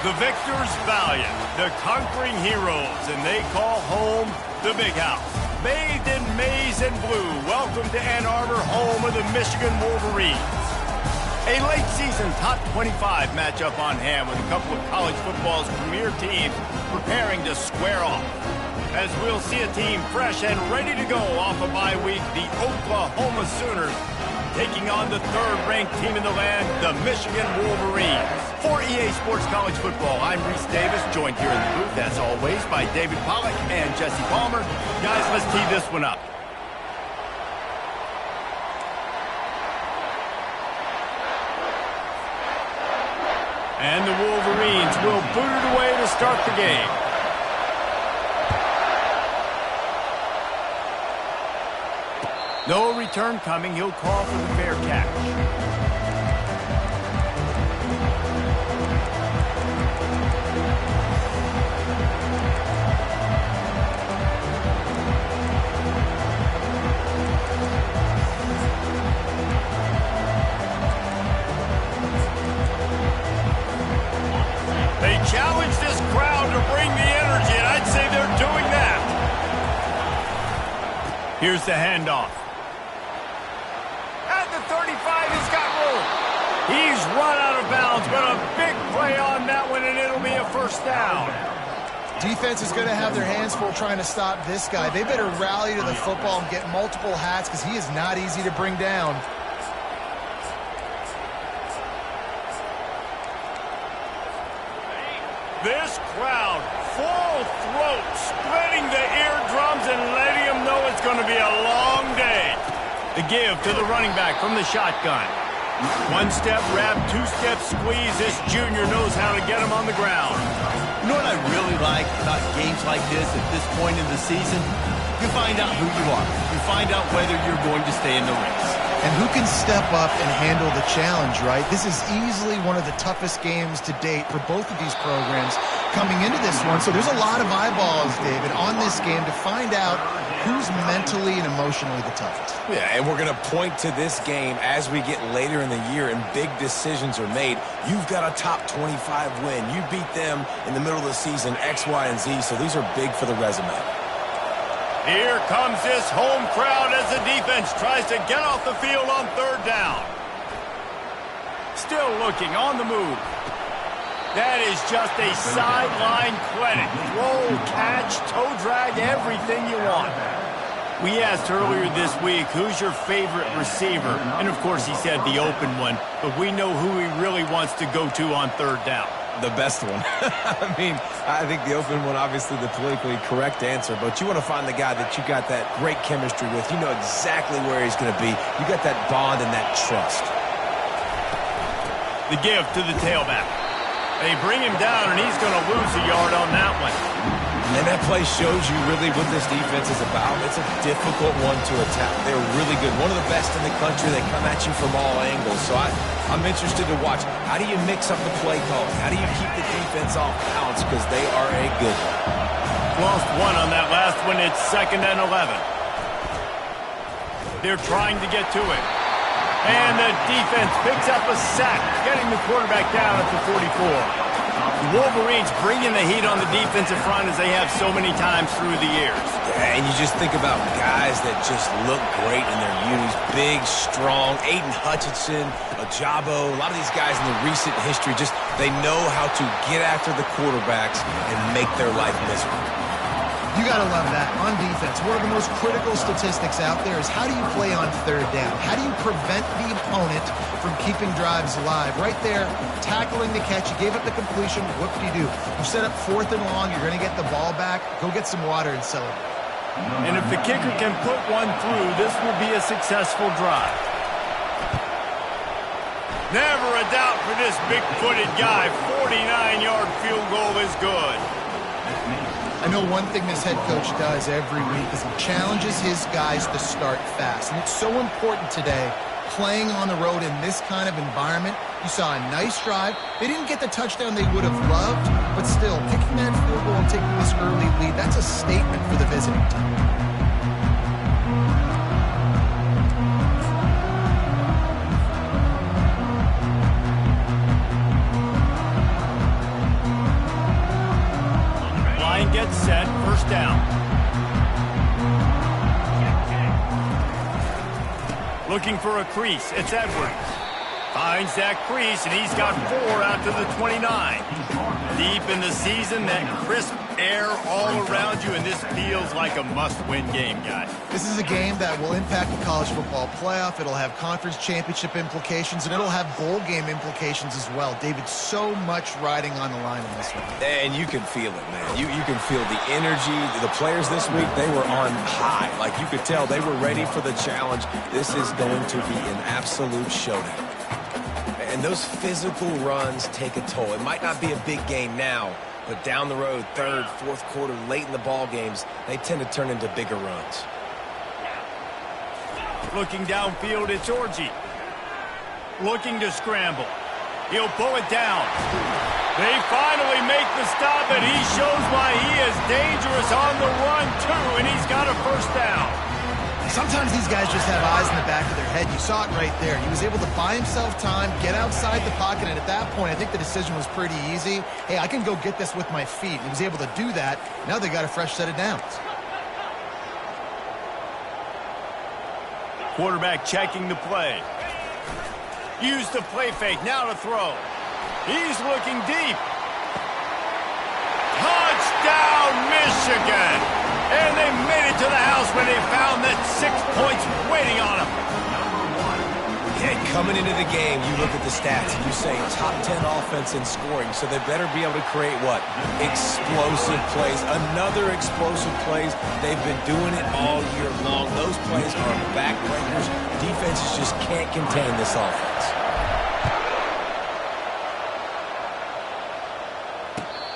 The victors valiant, the conquering heroes, and they call home the Big House. Bathed in maize and blue, welcome to Ann Arbor, home of the Michigan Wolverines. A late season top 25 matchup on hand with a couple of college football's premier teams preparing to square off. As we'll see a team fresh and ready to go off a bye week, the Oklahoma Sooners taking on the third-ranked team in the land, the Michigan Wolverines. For EA Sports College Football, I'm Reese Davis, joined here in the booth, as always, by David Pollack and Jesse Palmer. Guys, let's tee this one up. And the Wolverines will boot it away to start the game. No return coming. He'll call for the fair catch. They challenge this crowd to bring the energy, and I'd say they're doing that. Here's the handoff. At the 35, he's got room. He's run out of bounds, but a big play on that one, and it'll be a first down. Defense is going to have their hands full trying to stop this guy. They better rally to the football and get multiple hats because he is not easy to bring down. This crowd, full throat, splitting the eardrums and letting them know it's going to be a long day. The give to the running back from the shotgun. One-step wrap, two-step squeeze. This junior knows how to get him on the ground. You know what I really like about games like this at this point in the season? You find out who you are. You find out whether you're going to stay in the race. And who can step up and handle the challenge, right? This is easily one of the toughest games to date for both of these programs coming into this one. So there's a lot of eyeballs, David, on this game to find out who's mentally and emotionally the toughest. Yeah, and we're going to point to this game as we get later in the year and big decisions are made. You've got a top 25 win. You beat them in the middle of the season, X, Y, and Z, so these are big for the resume. Here comes this home crowd as the defense tries to get off the field on third down. Still looking on the move. That is just a sideline clinic. Roll, catch, toe drag, everything you want. We asked earlier this week, who's your favorite receiver? And of course he said the open one, but we know who he really wants to go to on third down. The best one. I mean, I think the open one, obviously the politically correct answer, but you want to find the guy that you got that great chemistry with. You know exactly where he's going to be. You got that bond and that trust. The give to the tailback. They bring him down, and he's going to lose a yard on that one. And that play shows you really what this defense is about. It's a difficult one to attack. They're really good. One of the best in the country. They come at you from all angles. So I'm interested to watch. How do you mix up the play calling? How do you keep the defense off balance? Because they are a good one. Lost one on that last one. It's 2nd and 11. They're trying to get to it. And the defense picks up a sack, getting the quarterback down at the 44. The Wolverines bringing the heat on the defensive front as they have so many times through the years. Yeah, and you just think about guys that just look great in their unis. Big, strong, Aiden Hutchinson, Ajabo, a lot of these guys in the recent history, just they know how to get after the quarterbacks and make their life miserable. You got to love that. On defense, one of the most critical statistics out there is how do you play on third down? How do you prevent the opponent from keeping drives alive? Right there, tackling the catch. You gave up the completion. What do you do? You set up 4th and long. You're going to get the ball back. Go get some water and celebrate. And if the kicker can put one through, this will be a successful drive. Never a doubt for this big-footed guy. 49-yard field goal is good. I know one thing this head coach does every week is he challenges his guys to start fast. And it's so important today, playing on the road in this kind of environment. You saw a nice drive. They didn't get the touchdown they would have loved, but still, kicking that field goal and taking this early lead, that's a statement for the visiting team. set, first down. Looking for a crease. It's Edwards. Finds that crease, and he's got 4 out to the 29. Deep in the season, that crisp air all around you, and this feels like a must-win game, guys. This is a game that will impact the college football playoff. It'll have conference championship implications, and it'll have bowl game implications as well. David, so much riding on the line in this one. And you can feel it, man. You can feel the energy. The players this week, they were on high. Like, you could tell they were ready for the challenge. This is going to be an absolute showdown. And those physical runs take a toll. It might not be a big game now, but down the road, third, fourth quarter, late in the ball games, they tend to turn into bigger runs. Looking downfield, it's Orji. Looking to scramble. He'll pull it down. They finally make the stop, and he shows why he is dangerous on the run, too, and he's got a first down. Sometimes these guys just have eyes in the back of their head. You saw it right there. He was able to buy himself time, get outside the pocket, and at that point, I think the decision was pretty easy. Hey, I can go get this with my feet. He was able to do that. Now they got a fresh set of downs. Quarterback checking the play. Use the play fake. Now to throw. He's looking deep. Touchdown, Michigan! And they made it to the house when they found that 6 points waiting on them. Yeah, coming into the game, you look at the stats and you say top 10 offense in scoring, so they better be able to create what? Explosive plays. Another explosive plays. They've been doing it all year long. Those plays are backbreakers. Defenses just can't contain this offense.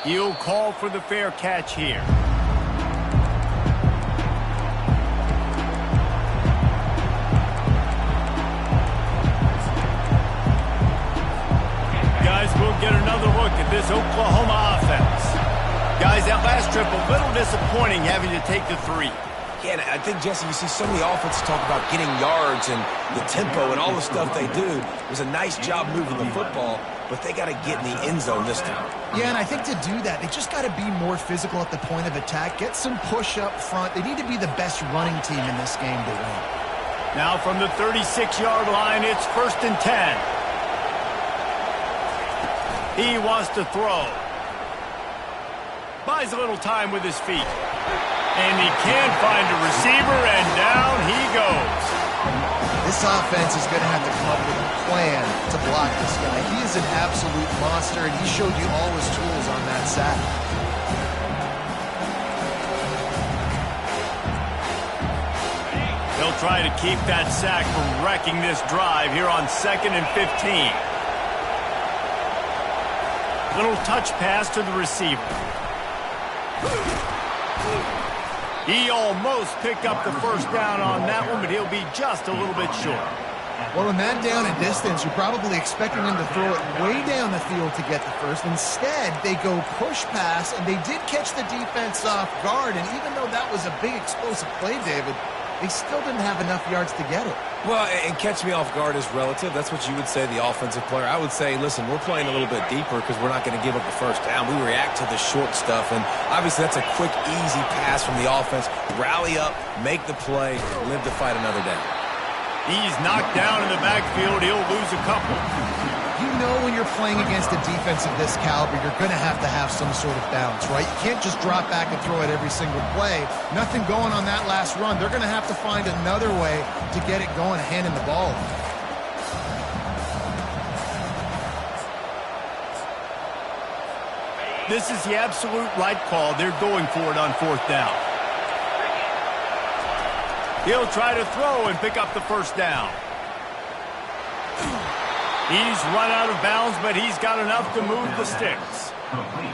He'll call for the fair catch here. Guys, we'll get another look at this Oklahoma offense. Guys, that last trip, a little disappointing having to take the 3. Yeah, and I think, Jesse, you see some of the offenses talk about getting yards and the tempo and all the stuff they do. It was a nice job moving the football, but they got to get in the end zone this time. Yeah, and I think to do that, they just got to be more physical at the point of attack, get some push up front. They need to be the best running team in this game to win. Now from the 36-yard line, it's 1st and 10. He wants to throw. Buys a little time with his feet. And he can't find a receiver, and down he goes. This offense is going to have to come up with a plan to block this guy. He is an absolute monster, and he showed you all his tools on that sack. They'll try to keep that sack from wrecking this drive here on 2nd and 15. Little touch pass to the receiver. He almost picked up the first down on that one, but he'll be just a little bit short. Well, in that down and distance, you're probably expecting him to throw it way down the field to get the first. Instead, they go push pass, and they did catch the defense off guard. And even though that was a big explosive play, David, they still didn't have enough yards to get it. Well, and catch me off guard is relative. That's what you would say, the offensive player. I would say, listen, we're playing a little bit deeper because we're not going to give up the first down. We react to the short stuff, and obviously that's a quick, easy pass from the offense. Rally up, make the play, live to fight another down. He's knocked down in the backfield. He'll lose a couple. You know when you're playing against a defense of this caliber, you're going to have some sort of balance, right? You can't just drop back and throw it every single play. Nothing going on that last run. They're going to have to find another way to get it going, handing the ball. This is the absolute right call. They're going for it on 4th down. He'll try to throw and pick up the first down. He's run out of bounds, but he's got enough to move the sticks.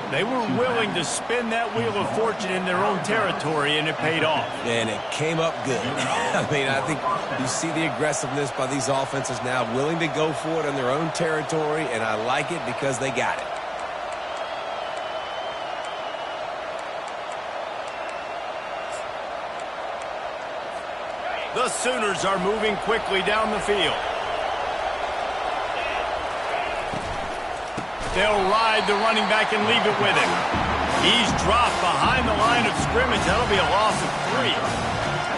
They were willing to spin that wheel of fortune in their own territory, and it paid off. And it came up good. I mean, I think you see the aggressiveness by these offenses now, willing to go for it in their own territory, and I like it because they got it. The Sooners are moving quickly down the field. They'll ride the running back and leave it with him. He's dropped behind the line of scrimmage. That'll be a loss of 3.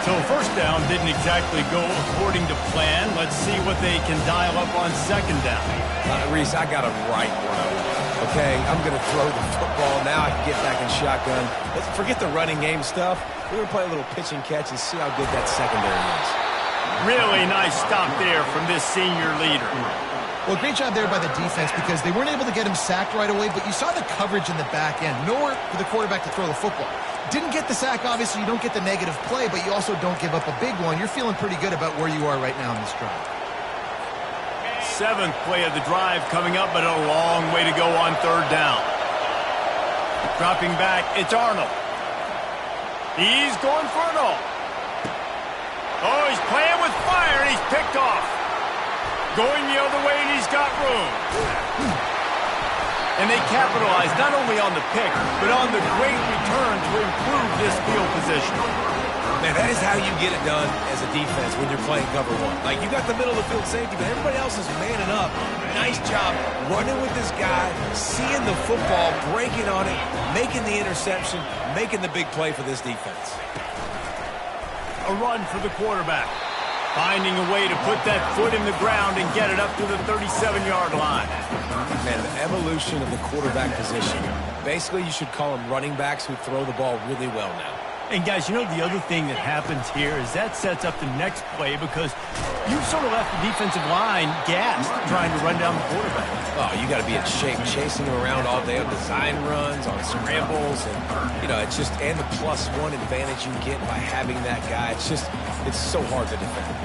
So first down didn't exactly go according to plan. Let's see what they can dial up on second down. Reese, I got him right, bro. Okay, I'm going to throw the football. Now I can get back in shotgun. Let's forget the running game stuff. We're going to play a little pitch and catch and see how good that secondary is. Really nice stop there from this senior leader. Well, great job there by the defense because they weren't able to get him sacked right away, but you saw the coverage in the back end. Nowhere for the quarterback to throw the football. Didn't get the sack, obviously. You don't get the negative play, but you also don't give up a big one. You're feeling pretty good about where you are right now in this drive. 7th play of the drive coming up, but a long way to go on third down. Dropping back, it's Arnold. He's going for it all. Oh, he's playing with fire, and he's picked off. Going the other way, and he's got room. And they capitalize not only on the pick, but on the great return to improve this field position. Man, that is how you get it done as a defense when you're playing cover 1. Like, you got the middle of the field safety, but everybody else is manning up. Nice job running with this guy, seeing the football, breaking on it, making the interception, making the big play for this defense. A run for the quarterback. Finding a way to put that foot in the ground and get it up to the 37-yard line. Man, the evolution of the quarterback position. Basically, you should call them running backs who throw the ball really well now. And, guys, you know the other thing that happens here is that sets up the next play because you sort of left the defensive line gassed trying to run down the quarterback. Oh, you got to be in shape, chasing him around all day on design runs, on scrambles, and, you know, it's just, and the +1 advantage you get by having that guy. It's just, it's so hard to defend.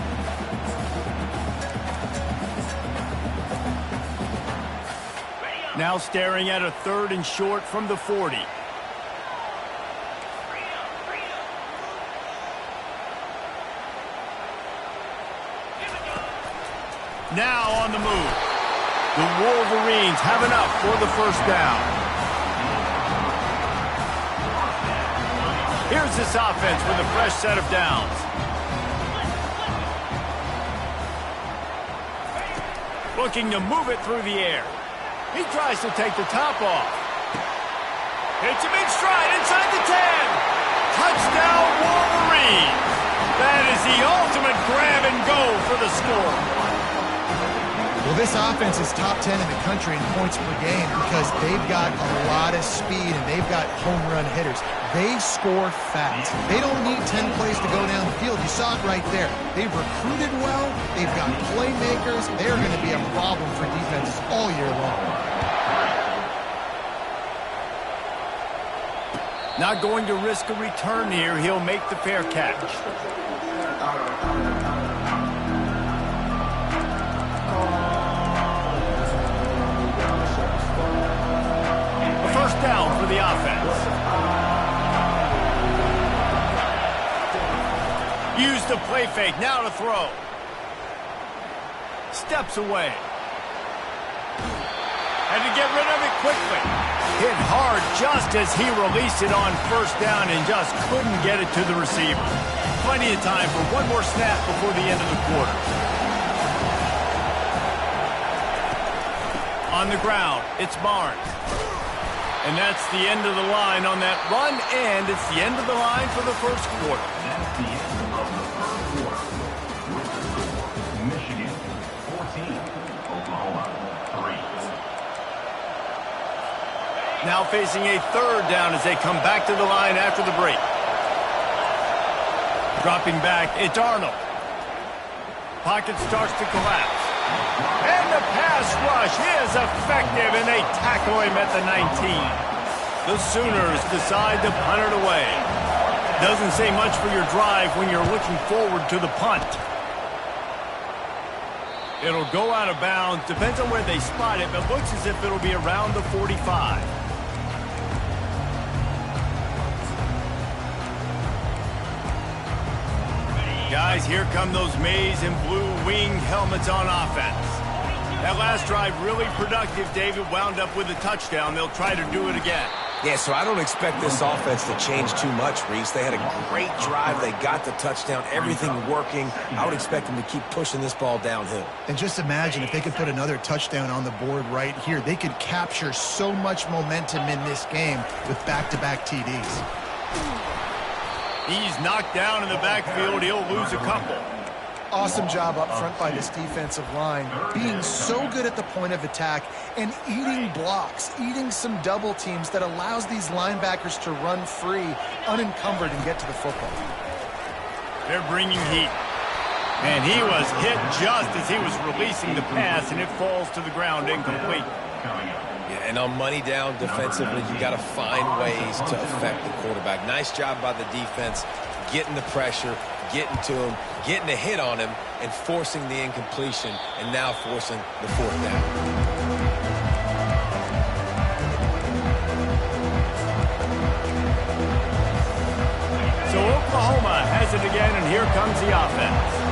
Now staring at a 3rd and short from the 40. Now on the move. The Wolverines have enough for the first down. Here's this offense with a fresh set of downs. Looking to move it through the air. He tries to take the top off. Hits him in stride inside the 10. Touchdown Wolverines. That is the ultimate grab and go for the score. Well, this offense is top 10 in the country in points per game because they've got a lot of speed and they've got home run hitters. They score fast. They don't need 10 plays to go down the field. You saw it right there. They've recruited well. They've got playmakers. They're going to be a problem for defenses all year long. Not going to risk a return here. He'll make the fair catch. First down for the offense. Use the play fake. Now to throw. Steps away. Had to get rid of it quickly. Hit hard just as he released it on first down and just couldn't get it to the receiver. Plenty of time for one more snap before the end of the quarter. On the ground, it's Barnes. And that's the end of the line on that run, and it's the end of the line for the first quarter. That's the end of the first quarter. Michigan 14, Oklahoma 3. Now facing a 3rd down as they come back to the line after the break. Dropping back, it's Arnold. Pocket starts to collapse. And the pass rush is effective, and they tackle him at the 19. The Sooners decide to punt it away. Doesn't say much for your drive when you're looking forward to the punt. It'll go out of bounds. Depends on where they spot it, but looks as if it'll be around the 45. Guys, here come those maize and blue winged helmets on offense. That last drive really productive. David wound up with a touchdown. They'll try to do it again. Yeah, so I don't expect this offense to change too much, Reese. They had a great drive. They got the touchdown, everything working. I would expect them to keep pushing this ball downhill. And just imagine if they could put another touchdown on the board right here. They could capture so much momentum in this game with back-to-back TDs. He's knocked down in the backfield. He'll lose a couple. Awesome job up front by this defensive line, being so good at the point of attack and eating blocks, eating some double teams that allows these linebackers to run free, unencumbered, and get to the football. They're bringing heat. And he was hit just as he was releasing the pass, and it falls to the ground incomplete. Yeah, and on money down defensively, you got to find ways to affect the quarterback. Nice job by the defense, getting the pressure, getting to him, getting a hit on him, and forcing the incompletion, and now forcing the fourth down. So Oklahoma has it again, and here comes the offense.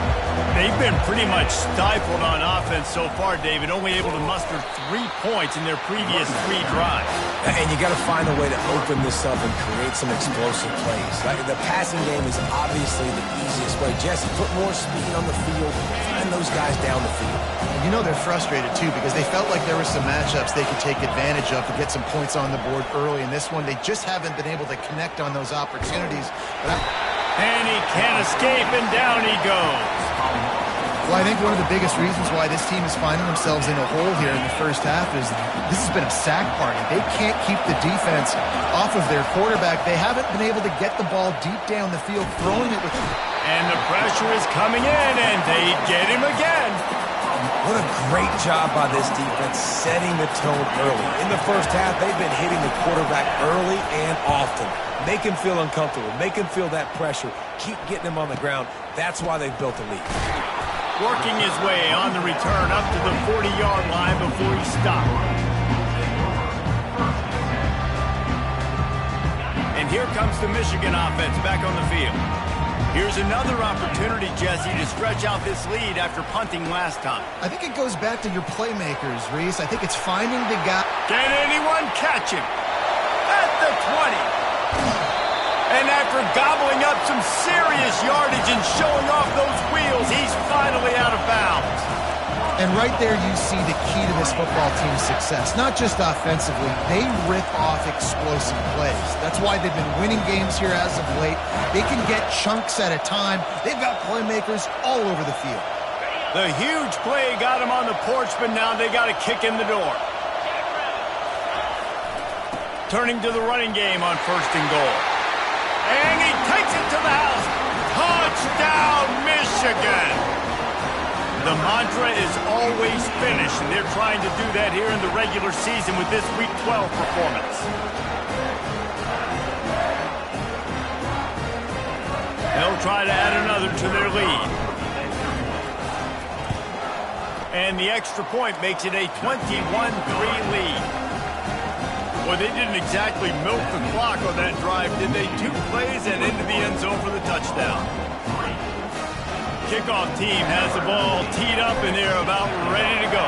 They've been pretty much stifled on offense so far, David, only able to muster 3 points in their previous 3 drives. And you got to find a way to open this up and create some explosive plays. Like the passing game is obviously the easiest way. Jesse, put more speed on the field, find those guys down the field. And you know they're frustrated, too, because they felt like there were some matchups they could take advantage of to get some points on the board early. In this one, they just haven't been able to connect on those opportunities. And he can't escape, and down he goes. Well, I think one of the biggest reasons why this team is finding themselves in a hole here in the first half is this has been a sack party. They can't keep the defense off of their quarterback. They haven't been able to get the ball deep down the field, throwing it with him. And the pressure is coming in, and they get him again. What a great job by this defense setting the tone early. In the first half, they've been hitting the quarterback early and often. Make him feel uncomfortable. Make him feel that pressure. Keep getting him on the ground. That's why they've built a lead. Working his way on the return up to the 40-yard line before he stopped. And here comes the Michigan offense back on the field. Here's another opportunity, Jesse, to stretch out this lead after punting last time. I think it goes back to your playmakers, Reese. I think it's finding the guy. Can anyone catch him? At the 20. And after gobbling up some serious yardage and showing off those wheels, he's finally out of bounds. And right there you see the key to this football team's success. Not just offensively, they rip off explosive plays. That's why they've been winning games here as of late. They can get chunks at a time. They've got playmakers all over the field. The huge play got him on the porch, but now they got to kick in the door. Turning to the running game on 1st and goal. And he takes it to the house. Touchdown, Michigan! The mantra is always finish, and they're trying to do that here in the regular season with this Week 12 performance. They'll try to add another to their lead. And the extra point makes it a 21-3 lead. Well, they didn't exactly milk the clock on that drive, did they? 2 plays and into the end zone for the touchdown. Kickoff team has the ball teed up, and they're about ready to go.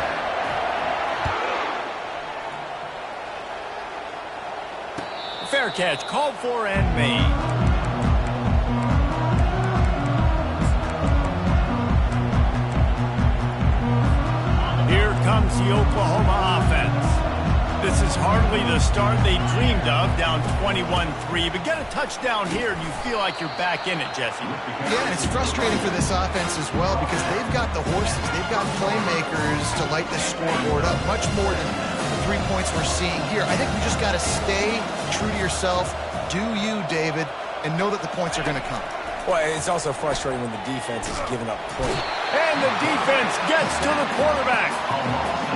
Fair catch called for and made. Here comes the Oklahoma offense. This is hardly the start they dreamed of, down 21-3, but get a touchdown here and you feel like you're back in it, Jesse. Yeah, and it's frustrating for this offense as well because they've got the horses. They've got playmakers to light the scoreboard up, much more than the 3 points we're seeing here. I think you just got to stay true to yourself, do you, David, and know that the points are going to come. Well, it's also frustrating when the defense is giving up points. And the defense gets to the quarterback.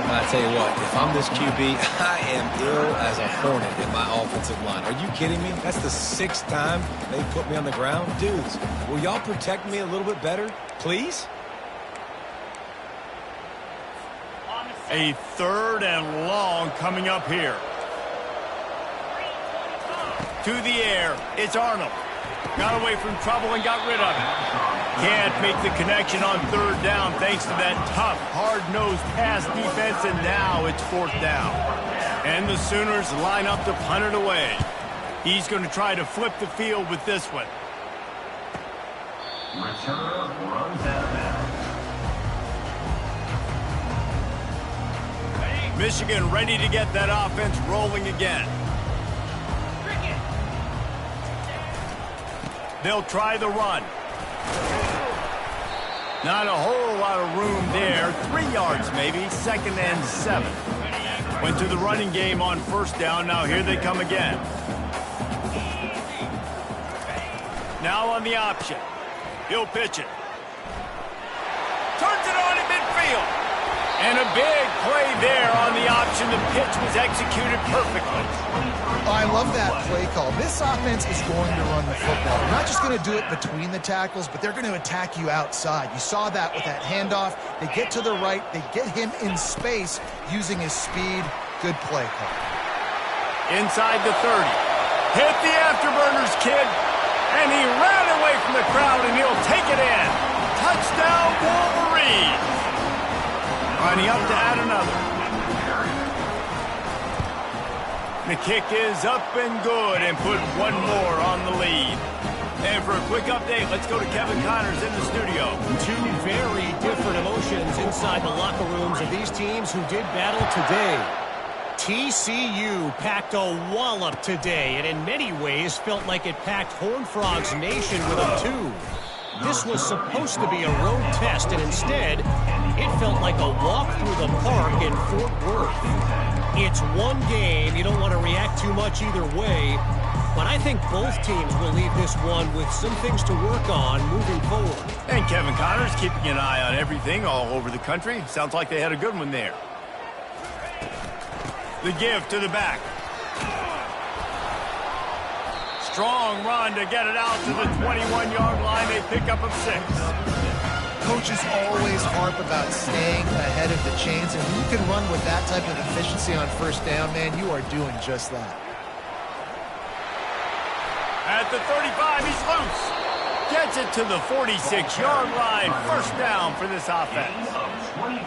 I tell you what, if I'm this QB, I am ill as a hornet in my offensive line. Are you kidding me? That's the 6th time they put me on the ground. Dudes, will y'all protect me a little bit better, please? A 3rd and long coming up here. To the air, it's Arnold. Got away from trouble and got rid of it. Can't make the connection on 3rd down thanks to that tough, hard-nosed pass defense, and now it's 4th down. And the Sooners line up to punt it away. He's going to try to flip the field with this one. Returner runs out of bounds. Michigan ready to get that offense rolling again. They'll try the run. Not a whole lot of room there. 3 yards maybe, 2nd and 7. Went to the running game on 1st down. Now here they come again. Now on the option. He'll pitch it. Turns it on in midfield. And a big play there on the option. The pitch was executed perfectly. Oh, I love that play call. This offense is going to run the football. They're not just going to do it between the tackles, but they're going to attack you outside. You saw that with that handoff. They get to the right. They get him in space using his speed. Good play call. Inside the 30. Hit the afterburners, kid. And he ran away from the crowd, and he'll take it in. Touchdown, Wolverines. Lining up to add another. The kick is up and good and put one more on the lead. And for a quick update, let's go to Kevin Connors in the studio. Two very different emotions inside the locker rooms of these teams who did battle today. TCU packed a wallop today, and in many ways felt like it packed Horned Frogs Nation with them too. This was supposed to be a road test, and instead, it felt like a walk through the park in Fort Worth. It's one game. You don't want to react too much either way, but I think both teams will leave this one with some things to work on moving forward. And Kevin Connors keeping an eye on everything all over the country. Sounds like they had a good one there. The give to the back. Strong run to get it out to the 21-yard line. They pick up of 6. Coaches always harp about staying ahead of the chains, and when you can run with that type of efficiency on 1st down, man, you are doing just that. At the 35, he's loose. Gets it to the 46-yard line. 1st down for this offense.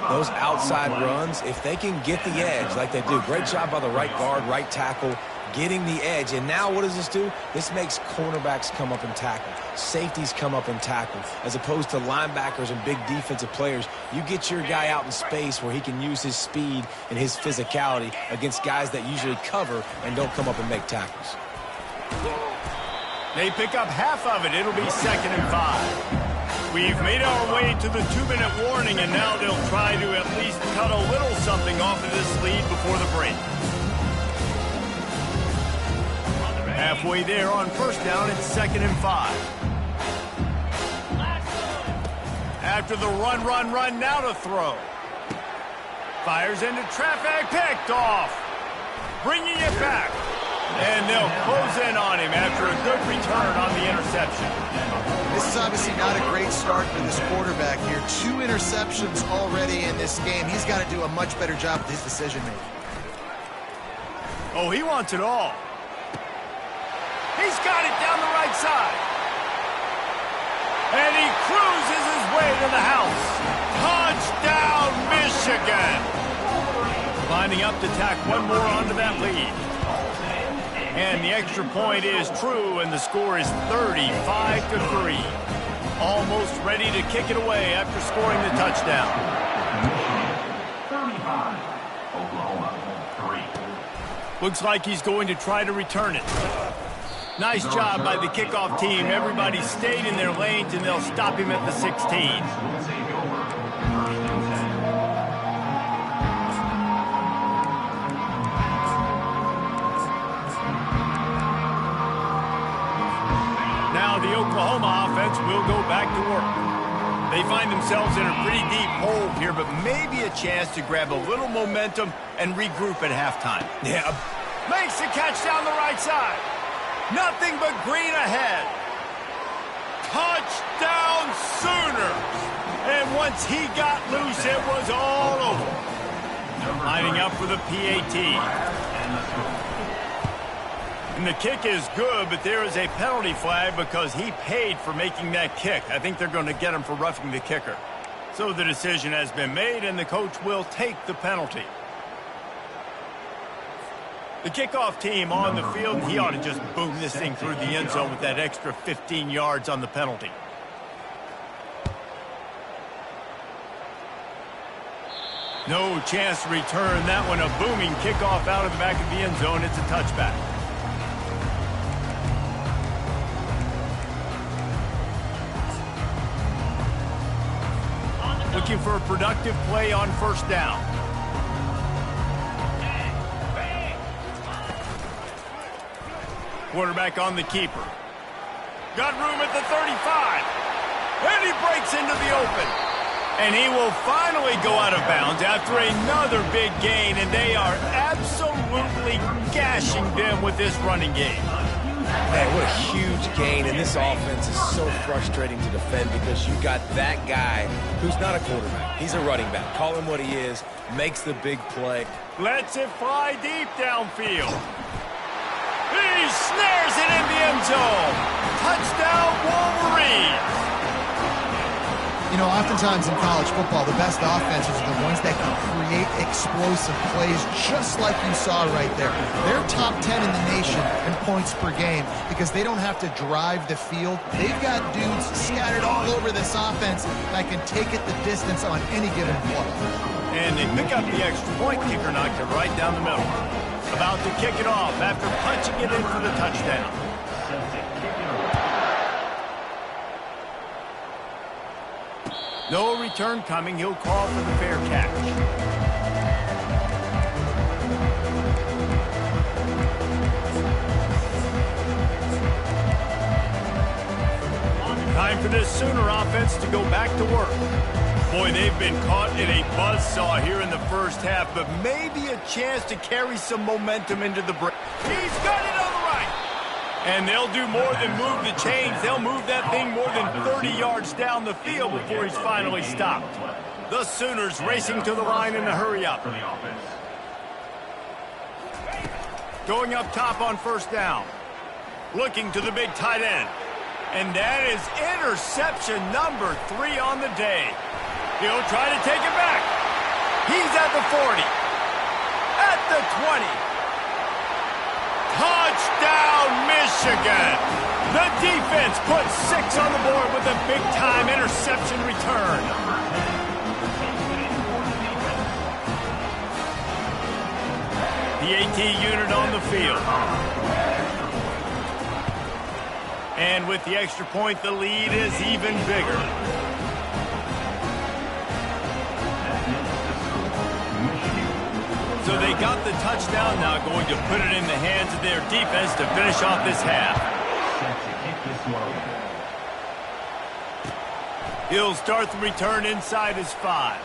Those outside runs, if they can get the edge like they do, great job by the right guard, right tackle, getting the edge. And now what does this do? This makes cornerbacks come up and tackle. Safeties come up and tackle. As opposed to linebackers and big defensive players, you get your guy out in space where he can use his speed and his physicality against guys that usually cover and don't come up and make tackles. They pick up half of it. It'll be 2nd and 5. We've made our way to the 2-minute warning, and now they'll try to at least cut a little something off of this lead before the break. Halfway there on 1st down, it's 2nd and 5. After the run, now to throw. Fires into traffic, picked off. Bringing it back. And they'll close in on him after a good return on the interception. This is obviously not a great start for this quarterback here. 2 interceptions already in this game. He's got to do a much better job with his decision-making. Oh, he wants it all. He's got it down the right side. And he cruises his way to the house. Touchdown, Michigan. Lining up to tack one more onto that lead. And the extra point is true, and the score is 35-3. Almost ready to kick it away after scoring the touchdown. 35, Oklahoma, 3. Looks like he's going to try to return it. Nice job by the kickoff team. Everybody stayed in their lanes, and they'll stop him at the 16. Now the Oklahoma offense will go back to work. They find themselves in a pretty deep hole here, but maybe a chance to grab a little momentum and regroup at halftime. Yeah. Makes the catch down the right side. Nothing but green ahead. Touchdown Sooners. And once he got loose, it was all over. Lining up for the PAT. And the kick is good, but there is a penalty flag because he paid for making that kick. I think they're going to get him for roughing the kicker. So the decision has been made, and the coach will take the penalty. The kickoff team on the field, he ought to just boom this thing through the end zone with that extra 15 yards on the penalty. No chance to return that one. A booming kickoff out of the back of the end zone. It's a touchback. Looking for a productive play on first down. Quarterback on the keeper. Got room at the 35. And he breaks into the open. And he will finally go out of bounds after another big gain. And they are absolutely gashing them with this running game. Man, what a huge gain. And this offense is so frustrating to defend because you got that guy who's not a quarterback. He's a running back. Call him what he is. Makes the big play. Lets it fly deep downfield. He snares it in the end zone. Touchdown, Wolverines. You know, oftentimes in college football, the best offenses are the ones that can create explosive plays just like you saw right there. They're top 10 in the nation in points per game because they don't have to drive the field. They've got dudes scattered all over this offense that can take it the distance on any given play. And they pick up the extra point. Kicker knocked it right down the middle. About to kick it off after punching it in for the touchdown. No return coming. He'll call for the fair catch. Time for this Sooner offense to go back to work. Boy, they've been caught in a buzzsaw here in the first half, but maybe a chance to carry some momentum into the break. He's got it on the right. And they'll do more than move the chains. They'll move that thing more than 30 yards down the field before he's finally stopped. The Sooners racing to the line in a hurry-up. Going up top on first down. Looking to the big tight end. And that is interception number 3 on the day. He'll try to take it back. He's at the 40. At the 20. Touchdown, Michigan! The defense puts 6 on the board with a big-time interception return. The AT unit on the field. And with the extra point, the lead is even bigger. So they got the touchdown, now going to put it in the hands of their defense to finish off this half. He'll start the return inside his 5.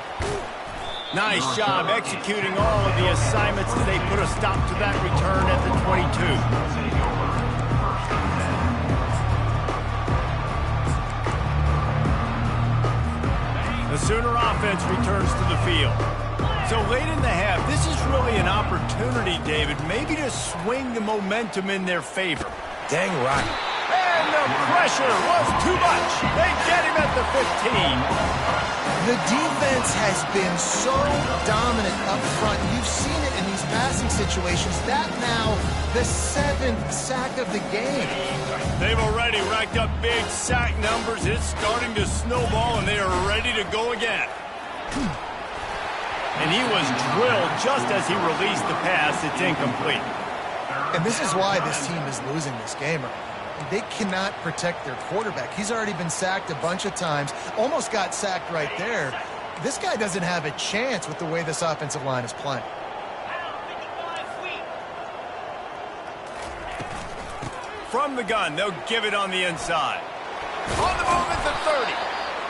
Nice job executing all of the assignments as they put a stop to that return at the 22. The Sooner offense returns to the field. So late in the half, this is really an opportunity, David, maybe to swing the momentum in their favor. Dang right. And the pressure was too much. They get him at the 15. The defense has been so dominant up front. You've seen it in these passing situations. That now the 7th sack of the game. They've already racked up big sack numbers. It's starting to snowball, and they are ready to go again. And he was drilled just as he released the pass. It's incomplete. And this is why this team is losing this game. They cannot protect their quarterback. He's already been sacked a bunch of times. Almost got sacked right there. This guy doesn't have a chance with the way this offensive line is playing. From the gun, they'll give it on the inside. On the move at the 30.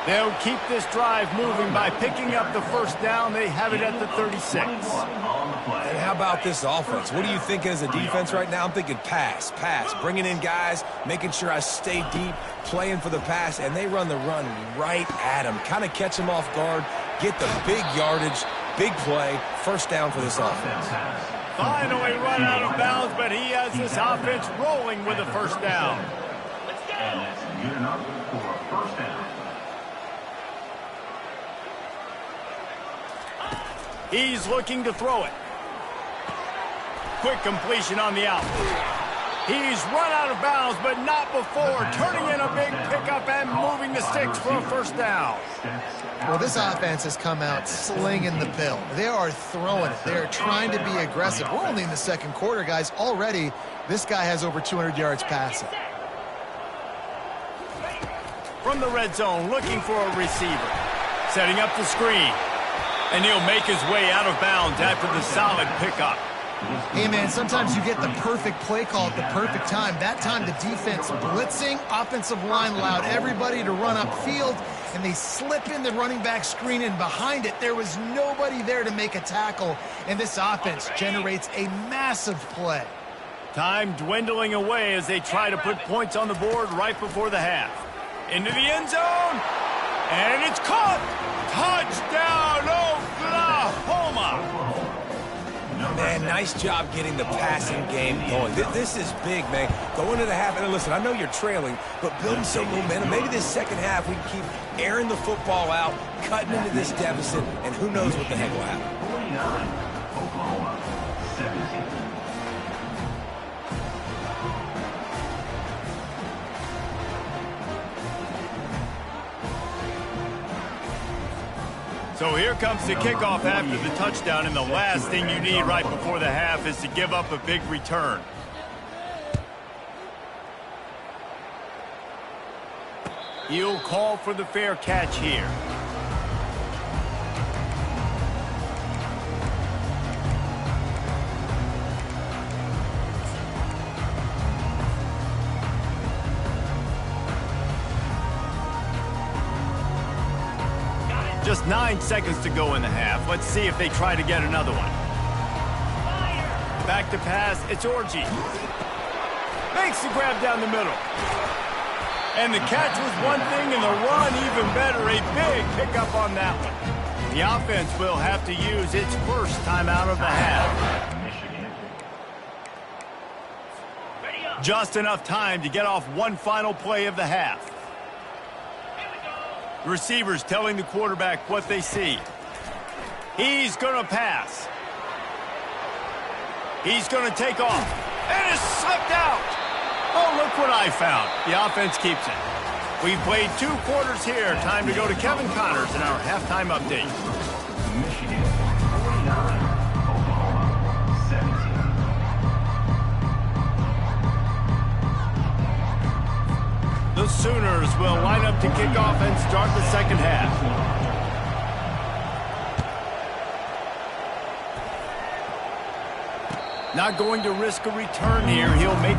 They'll keep this drive moving by picking up the first down. They have it at the 36. And how about this offense? What are you thinking as a defense right now? I'm thinking pass, bringing in guys, making sure I stay deep, playing for the pass, and they run the run right at him. Kind of catch him off guard, get the big yardage, big play, first down for this offense. Finally run out of bounds, but he has this offense rolling with a first down. And that's good enough for a first down. He's looking to throw it. quick completion on the out. He's run out of bounds, but not before turning in a big pickup and moving the sticks for a first down. Well, this offense has come out slinging the pill. They are throwing it. They are trying to be aggressive. We're only in the second quarter, guys. Already, this guy has over 200 yards passing. From the red zone, looking for a receiver. Setting up the screen. And he'll make his way out of bounds after the solid pickup. Hey, man, sometimes you get the perfect play call at the perfect time. That time, the defense blitzing, offensive line allowed everybody to run upfield, and they slip in the running back screen, and behind it, there was nobody there to make a tackle, and this offense generates a massive play. Time dwindling away as they try to put points on the board right before the half. Into the end zone, and it's caught! Touchdown, Oklahoma! Man, nice job getting the passing game going. This is big, man. Go into the half, and listen, I know you're trailing, but building some momentum. Maybe this second half we can keep airing the football out, cutting into this deficit, and who knows what the heck will happen. 49, Oklahoma, 17. So here comes the kickoff after the touchdown, and the last thing you need right before the half is to give up a big return. He'll call for the fair catch here. Just 9 seconds to go in the half. Let's see if they try to get another one. Back to pass. It's Orji. Makes the grab down the middle. And the catch was one thing, and the run even better. A big pickup on that one. The offense will have to use its first timeout of the half. Just enough time to get off one final play of the half. Receivers telling the quarterback what they see. He's going to pass. He's going to take off. And it's slipped out. Oh, look what I found. The offense keeps it. We've played 2 quarters here. Time to go to Kevin Connors in our halftime update. Michigan, 49, Oklahoma, 17. The Sooners will line up to kick off and start the second half. Not going to risk a return here. He'll make